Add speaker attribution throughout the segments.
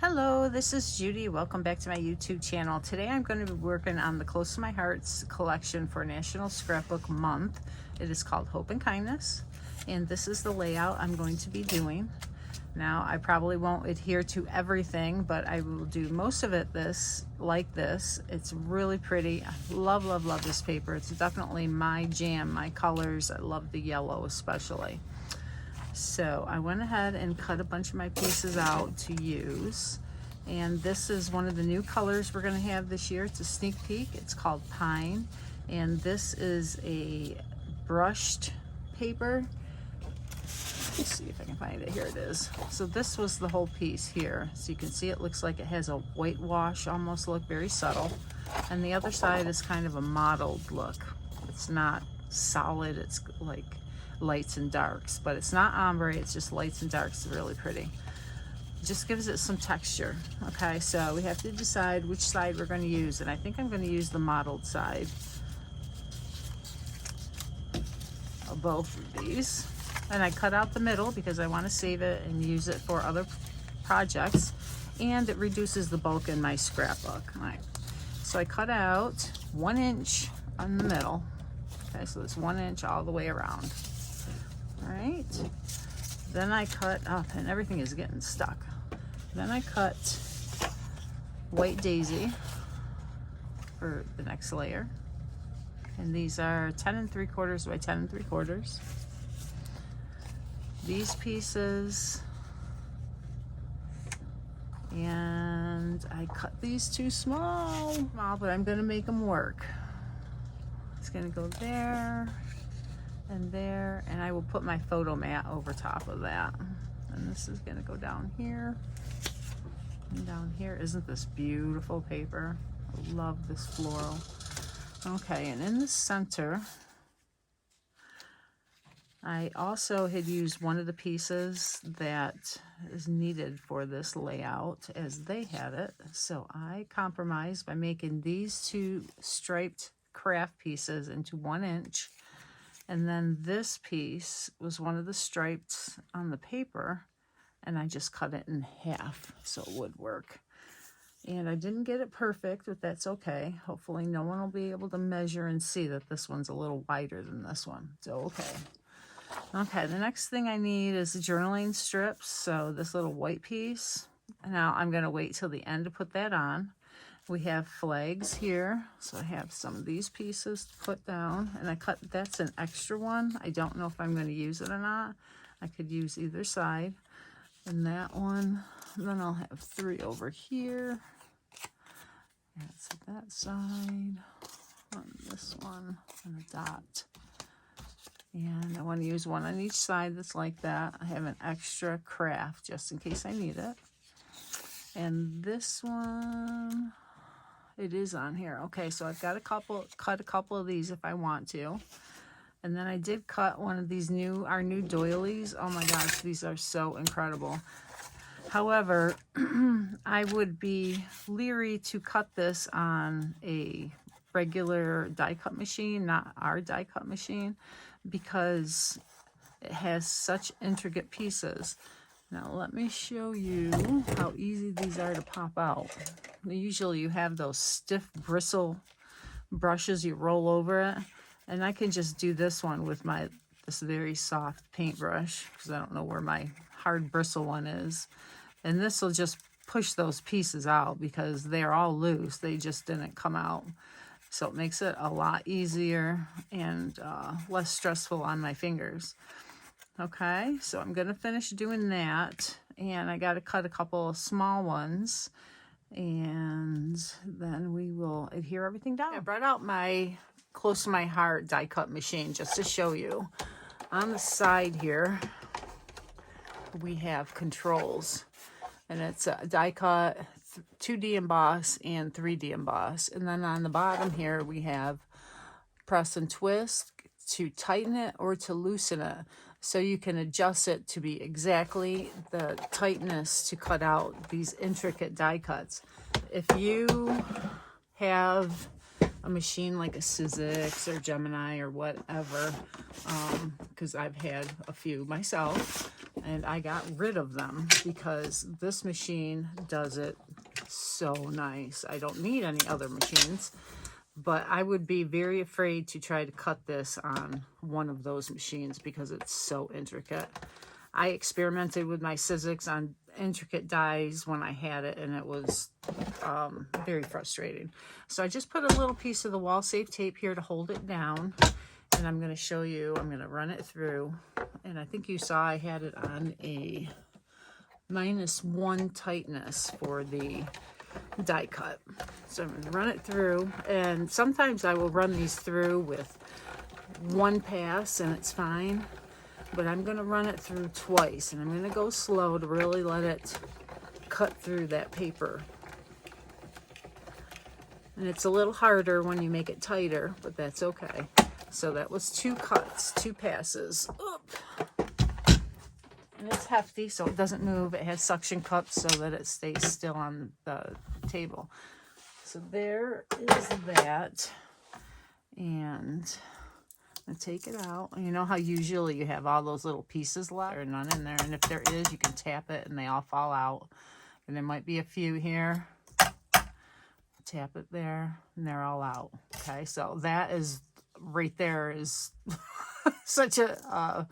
Speaker 1: Hello, this is Judy. Welcome back to my YouTube channel. Today I'm going to be working on the Close to My Hearts collection for National Scrapbook Month. It is called Hope and Kindness, and this is the layout I'm going to be doing. Now, I probably won't adhere to everything, but I will do most of it like this. It's really pretty. I love, love, love this paper. It's definitely my jam, my colors. I love the yellow especially. So I went ahead and cut a bunch of my pieces out to use. And this is one of the new colors we're going to have this year. It's a sneak peek. It's called Pine. And this is a brushed paper. Let's see if I can find it. Here it is. So this was the whole piece here. So you can see it looks like it has a whitewash almost look, very subtle. And the other side is kind of a mottled look. It's not solid. It's like lights and darks, but it's not ombre, it's just lights and darks. It's really pretty. It just gives it some texture. Okay, so we have to decide which side we're going to use, and I think I'm going to use the mottled side of both of these. And I cut out the middle because I want to save it and use it for other projects, and it reduces the bulk in my scrapbook. All right, so I cut out 1 inch on the middle. Okay, so it's 1 inch all the way around. All right, then I cut up, and everything is getting stuck. Then I cut White Daisy for the next layer, and these are 10 3/4 by 10 3/4. These pieces, and I cut these too small, but I'm gonna make them work. It's gonna go there and there, and I will put my photo mat over top of that. And this is gonna go down here and down here. Isn't this beautiful paper? I love this floral. Okay, and in the center, I also had used one of the pieces that is needed for this layout as they had it. So I compromised by making these two striped craft pieces into 1 inch. And then this piece was one of the stripes on the paper, and I just cut it in half so it would work. And I didn't get it perfect, but that's okay. Hopefully no one will be able to measure and see that this one's a little wider than this one. So, okay. Okay, the next thing I need is the journaling strips. So this little white piece. Now I'm going to wait till the end to put that on. We have flags here, so I have some of these pieces to put down, and I cut, that's an extra one. I don't know if I'm going to use it or not. I could use either side. And that one, and then I'll have 3 over here. That's that side, on this one, and a dot. And I want to use one on each side that's like that. I have an extra craft just in case I need it. And this one, it is on here. Okay, so I've got cut a couple of these if I want to. And then I did cut one of these our new doilies. Oh my gosh, these are so incredible. However, I would be leery to cut this on a regular die cut machine, not our die cut machine, because it has such intricate pieces. Now let me show you how easy these are to pop out. Usually you have those stiff bristle brushes, you roll over it, and I can just do this one with this very soft paintbrush, because I don't know where my hard bristle one is. And this will just push those pieces out because they're all loose. They just didn't come out. So it makes it a lot easier and less stressful on my fingers. Okay, so I'm gonna finish doing that, and I gotta cut a couple of small ones, and then we will adhere everything down. I brought out my Close to My Heart die cut machine just to show you. On the side here, we have controls, and it's a die cut, 2D emboss and 3D emboss. And then on the bottom here, we have press and twist to tighten it or to loosen it. So you can adjust it to be exactly the tightness to cut out these intricate die cuts. If you have a machine like a Sizzix or Gemini or whatever, because I've had a few myself, and I got rid of them because this machine does it so nice. I don't need any other machines, but I would be very afraid to try to cut this on one of those machines because it's so intricate. I experimented with my Sizzix on intricate dies when I had it, and it was very frustrating. So I just put a little piece of the wall safe tape here to hold it down, and I'm going to show you. I'm going to run it through, and I think you saw I had it on a -1 tightness for the die cut. So I'm going to run it through, and sometimes I will run these through with one pass and it's fine, but I'm going to run it through twice, and I'm going to go slow to really let it cut through that paper. And it's a little harder when you make it tighter, but that's okay. So that was 2 cuts, 2 passes. Oop. And it's hefty, so it doesn't move. It has suction cups so that it stays still on the table. So there is that. And I'm gonna take it out. You know how usually you have all those little pieces left? There's none in there. And if there is, you can tap it and they all fall out. And there might be a few here. Tap it there, and they're all out. Okay, so that is right there is such a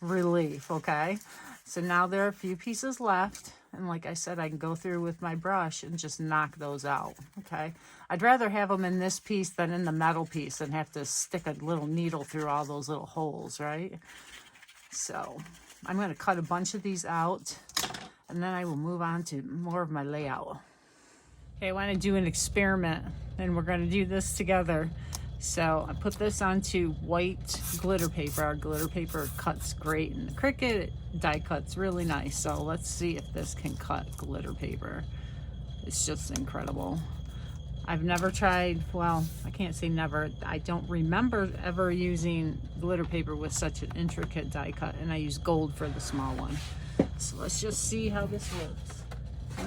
Speaker 1: relief. Okay, so now there are a few pieces left, and like I said, I can go through with my brush and just knock those out. Okay, I'd rather have them in this piece than in the metal piece and have to stick a little needle through all those little holes, right? So I'm going to cut a bunch of these out, and then I will move on to more of my layout. Okay, I want to do an experiment, and we're going to do this together. So I put this onto white glitter paper. Our glitter paper cuts great, and the Cricut die cuts really nice. So let's see if this can cut glitter paper. It's just incredible. I've never tried, well, I can't say never. I don't remember ever using glitter paper with such an intricate die cut, and I use gold for the small one. So let's just see how this works.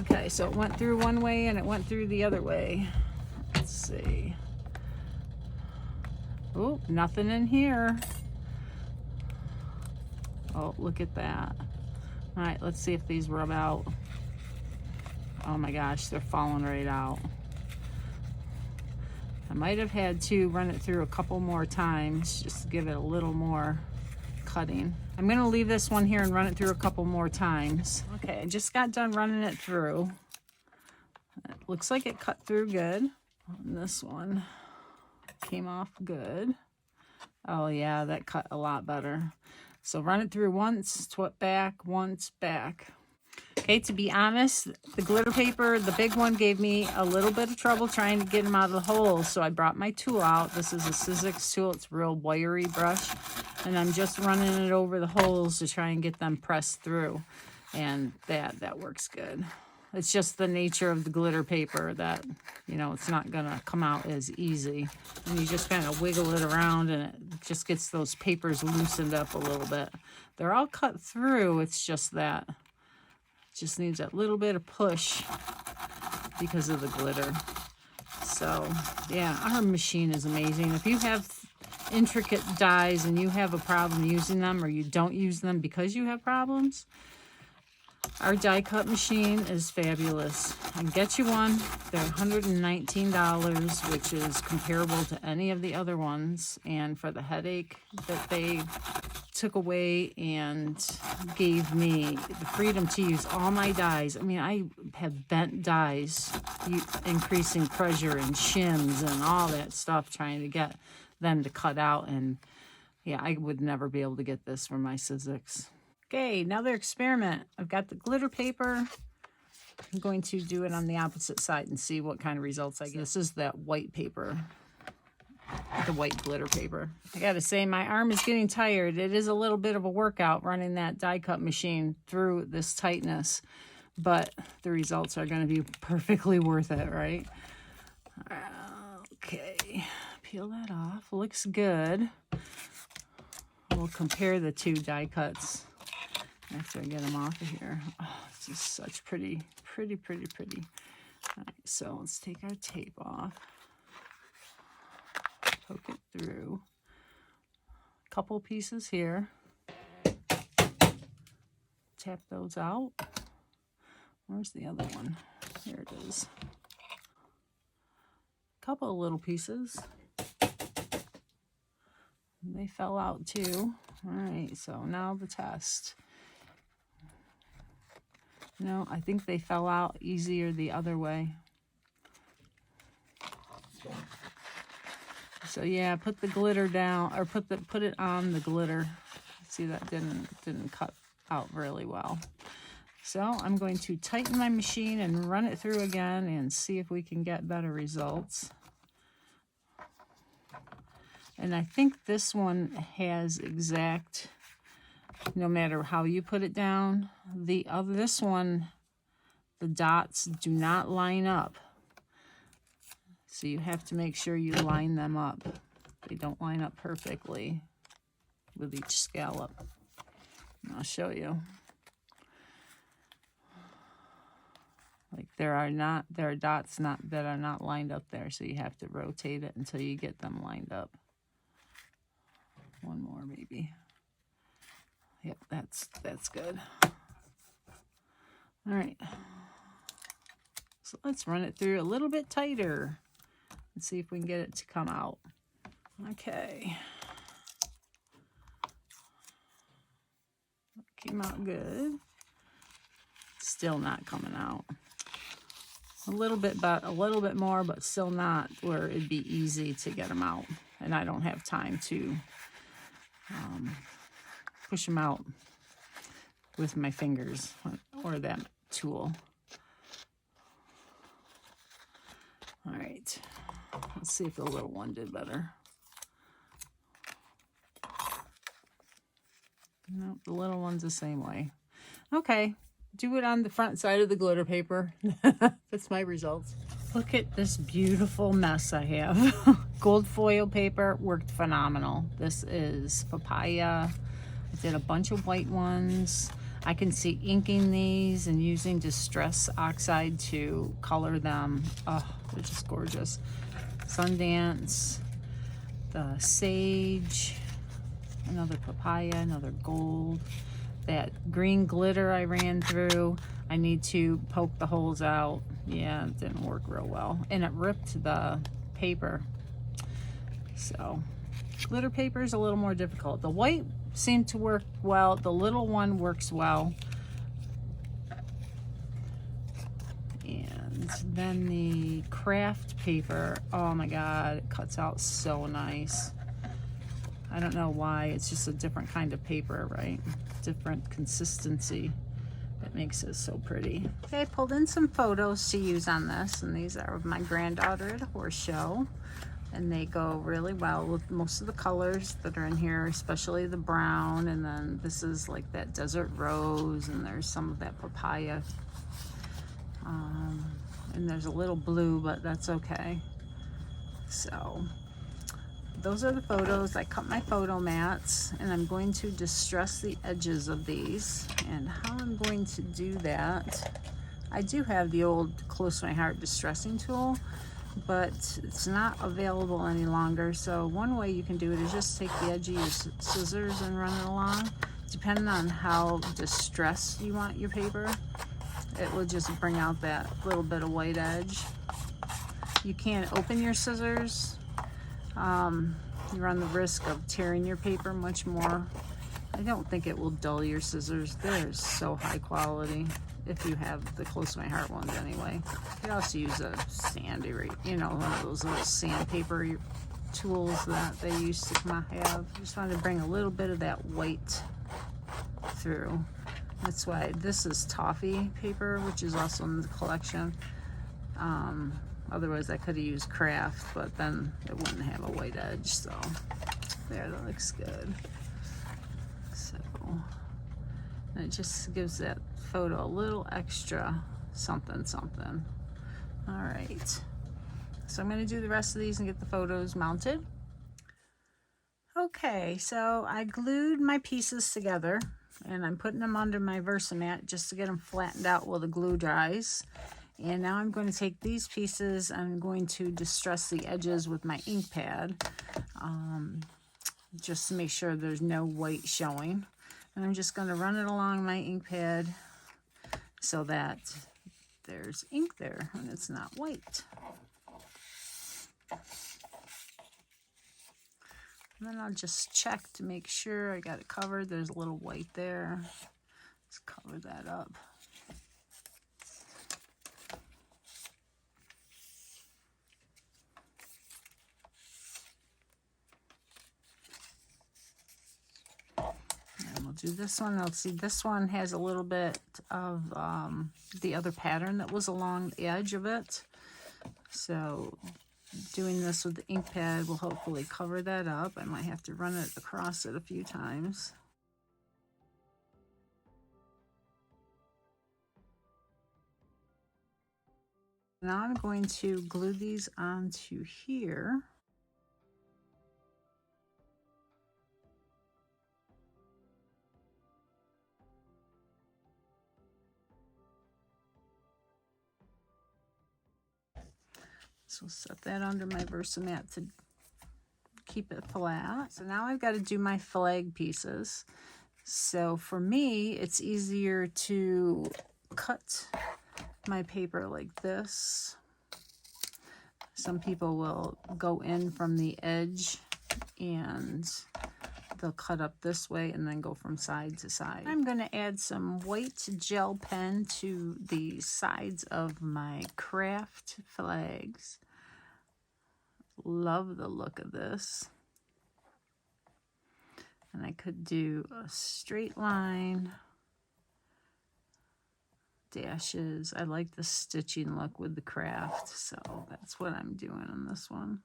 Speaker 1: Okay, so it went through one way and it went through the other way. Let's see. Oh, nothing in here. Oh, look at that. All right, let's see if these rub out. Oh my gosh, they're falling right out. I might have had to run it through a couple more times just to give it a little more cutting. I'm going to leave this one here and run it through a couple more times. Okay, I just got done running it through. It looks like it cut through good. And this one came off good. Oh yeah, that cut a lot better. So run it through once, back, once, back. Okay, to be honest, the glitter paper, the big one, gave me a little bit of trouble trying to get them out of the holes. So I brought my tool out. This is a Sizzix tool. It's a real wiry brush. And I'm just running it over the holes to try and get them pressed through. And that works good. It's just the nature of the glitter paper that, you know, it's not going to come out as easy. And you just kind of wiggle it around and it just gets those papers loosened up a little bit. They're all cut through. It's just that. Just needs that little bit of push because of the glitter. So yeah, our machine is amazing. If you have intricate dies and you have a problem using them, or you don't use them because you have problems, our die cut machine is fabulous. I can get you one. They're $119, which is comparable to any of the other ones. And for the headache that they took away and gave me the freedom to use all my dies. I mean, I have bent dies, increasing pressure and shims and all that stuff, trying to get them to cut out. And yeah, I would never be able to get this from my Sizzix. Okay, another experiment. I've got the glitter paper. I'm going to do it on the opposite side and see what kind of results I get. This is that white paper, the white glitter paper. I gotta say, my arm is getting tired. It is a little bit of a workout running that die cut machine through this tightness, but the results are gonna be perfectly worth it, right? Okay, peel that off. Looks good. We'll compare the two die cuts after I get them off of here. Oh, it's just such pretty. All right, so let's take our tape off. Poke it through. A couple pieces here. tap those out. Where's the other one? Here it is. Couple of little pieces. They fell out too. All right, so now the test. No, I think they fell out easier the other way. So yeah, put the glitter down, or put it on the glitter. See, that didn't cut out really well. So I'm going to tighten my machine and run it through again and see if we can get better results. And I think this one has exact, no matter how you put it down. This one, the dots do not line up. So you have to make sure you line them up. They don't line up perfectly with each scallop. And I'll show you. Like there are dots that are not lined up there, so you have to rotate it until you get them lined up. One more maybe. Yep, that's good. All right. So let's run it through a little bit tighter and see if we can get it to come out. Okay. Came out good. Still not coming out. A little bit more, but still not where it'd be easy to get them out. And I don't have time to push them out with my fingers or that tool. All right, let's see if the little one did better. No, the little one's the same way. Okay, do it on the front side of the glitter paper. That's my results. Look at this beautiful mess I have. Gold foil paper worked phenomenal. This is papaya. I did a bunch of white ones. I can see inking these and using Distress Oxide to color them. Oh, they're just gorgeous. Sundance, the sage, another papaya, another gold. That green glitter I ran through, I need to poke the holes out. Yeah, it didn't work real well. And it ripped the paper. So, glitter paper is a little more difficult. The white seemed to work well. The little one works well. And then the craft paper, oh my God, it cuts out so nice. I don't know why, it's just a different kind of paper, right? Different consistency that makes it so pretty. Okay, I pulled in some photos to use on this, and these are of my granddaughter at a horse show, and they go really well with most of the colors that are in here, especially the brown, and then this is like that desert rose, and there's some of that papaya, and there's a little blue, but that's okay. So those are the photos. I cut my photo mats, and I'm going to distress the edges of these. And how I'm going to do that, I do have the old Close to My Heart distressing tool, but it's not available any longer. So one way you can do it is just take the edge of your scissors and run it along. Depending on how distressed you want your paper, it will just bring out that little bit of white edge. You can't open your scissors. You run the risk of tearing your paper much more. I don't think it will dull your scissors. They're so high quality if you have the Close to My Heart ones anyway. You can also use a sand eraser, you know, one of those little sandpaper tools that they used to have. Just wanted to bring a little bit of that white through. That's why this is toffee paper, which is also in the collection. Otherwise I could have used craft, but then it wouldn't have a white edge. So there, that looks good. So, and it just gives that photo a little extra something. All right, so I'm going to do the rest of these and get the photos mounted. Okay, so I glued my pieces together, and I'm putting them under my Versamat just to get them flattened out while the glue dries. And now I'm going to take these pieces, I'm going to distress the edges with my ink pad, just to make sure there's no white showing. And I'm just going to run it along my ink pad so that there's ink there and it's not white. And then I'll just check to make sure I got it covered. There's a little white there. Let's cover that up. And we'll do this one. Let's see, this one has a little bit of the other pattern that was along the edge of it. So doing this with the ink pad will hopefully cover that up. I might have to run it across it a few times. Now I'm going to glue these onto here. So set that under my Versamat to keep it flat. So now I've got to do my flag pieces. So for me, it's easier to cut my paper like this. Some people will go in from the edge and they'll cut up this way and then go from side to side. I'm going to add some white gel pen to the sides of my craft flags. Love the look of this. And I could do a straight line, dashes. I like the stitching look with the craft, so that's what I'm doing on this one.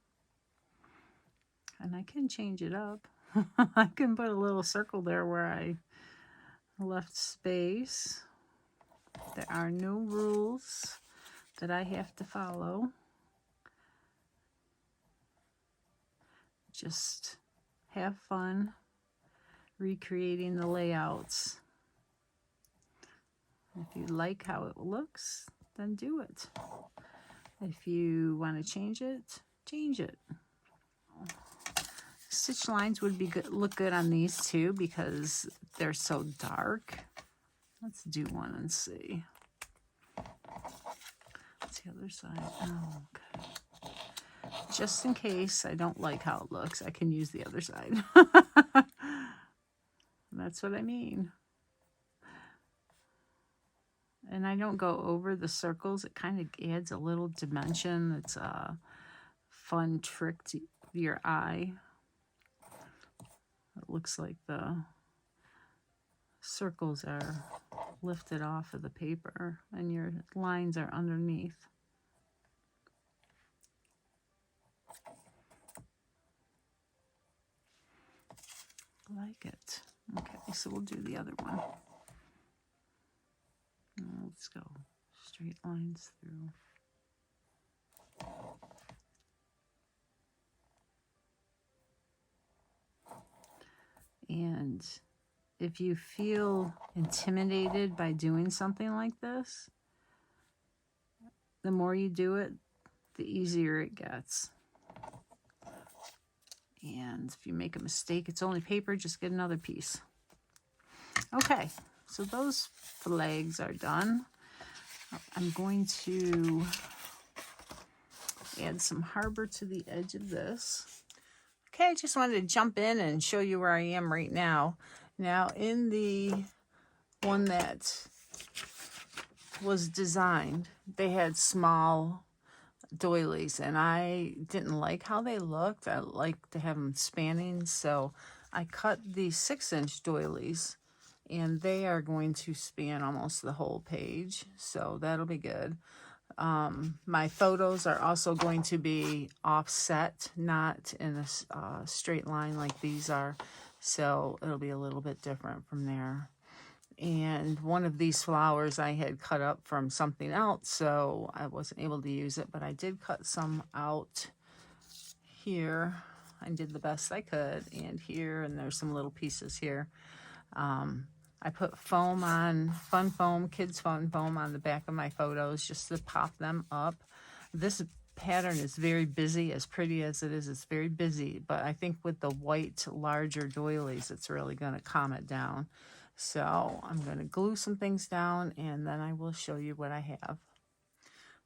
Speaker 1: And I can change it up. I can put a little circle there where I left space. There are no rules that I have to follow. Just have fun recreating the layouts. If you like how it looks, then do it. If you want to change it, change it. Stitch lines would be good, look good on these too because they're so dark. Let's do one and see. What's the other side? Oh, okay. Just in case I don't like how it looks, I can use the other side. That's what I mean. And I don't go over the circles. It kind of adds a little dimension. It's a fun trick to your eye. It looks like the circles are lifted off of the paper and your lines are underneath. Like it. Okay, so we'll do the other one. Let's go straight lines through. And if you feel intimidated by doing something like this, the more you do it, the easier it gets. And if you make a mistake, it's only paper, just get another piece. Okay, so those flags are done. I'm going to add some harbor to the edge of this. Okay, I just wanted to jump in and show you where I am right now. Now, in the one that was designed, they had small doilies, and I didn't like how they looked. I like to have them spanning, so I cut the 6-inch doilies, and they are going to span almost the whole page, so that'll be good. My photos are also going to be offset, not in a straight line like these are, so it'll be a little bit different from there. And one of these flowers I had cut up from something else, so I wasn't able to use it, but I did cut some out here. I did the best I could, and here, and there's some little pieces here. I put foam on, fun foam, kids fun foam on the back of my photos just to pop them up. This pattern is very busy, as pretty as it is, it's very busy, but I think with the white, larger doilies, it's really going to calm it down. So I'm going to glue some things down and then I will show you what I have.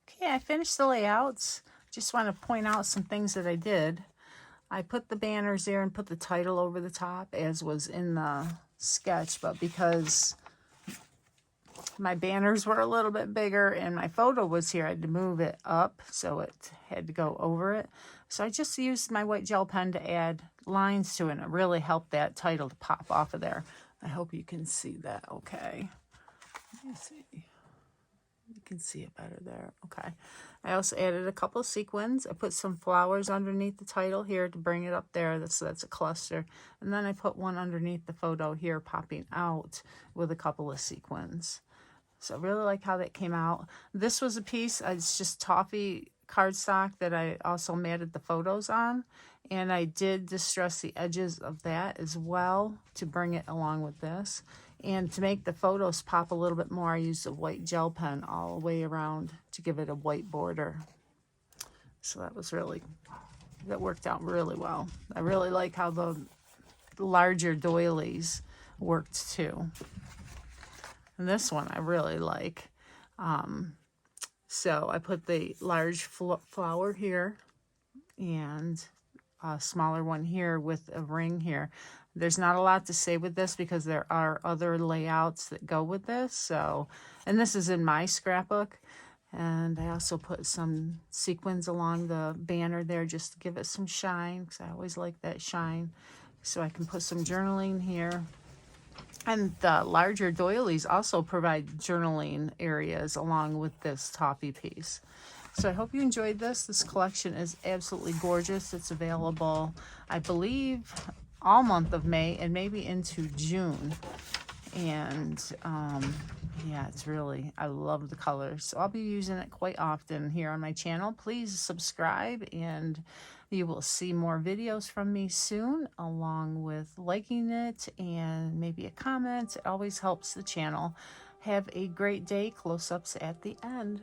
Speaker 1: Okay, I finished the layouts. Just want to point out some things that I did. I put the banners there and put the title over the top as was in the sketch, but because my banners were a little bit bigger and my photo was here, I had to move it up, so it had to go over it. So I just used my white gel pen to add lines to it, and it really helped that title to pop off of there. I hope you can see that okay. Let me see. You can see it better there. Okay. I also added a couple of sequins. I put some flowers underneath the title here to bring it up there. That's a cluster. And then I put one underneath the photo here popping out with a couple of sequins. So I really like how that came out. This was a piece, it's just toffee cardstock that I also matted the photos on. And I did distress the edges of that as well to bring it along with this. And to make the photos pop a little bit more, I used a white gel pen all the way around to give it a white border. So that worked out really well. I really like how the larger doilies worked too. And this one I really like. So I put the large flower here and a smaller one here with a ring here. There's not a lot to say with this because there are other layouts that go with this. So, and this is in my scrapbook. And I also put some sequins along the banner there just to give it some shine, because I always like that shine. So I can put some journaling here. And the larger doilies also provide journaling areas along with this toffee piece. So I hope you enjoyed this. This collection is absolutely gorgeous. It's available, I believe, all month of May and maybe into June. And yeah, it's really, I love the colors. So I'll be using it quite often here on my channel. Please subscribe and you will see more videos from me soon, along with liking it and maybe a comment. It always helps the channel. Have a great day. Close-ups at the end.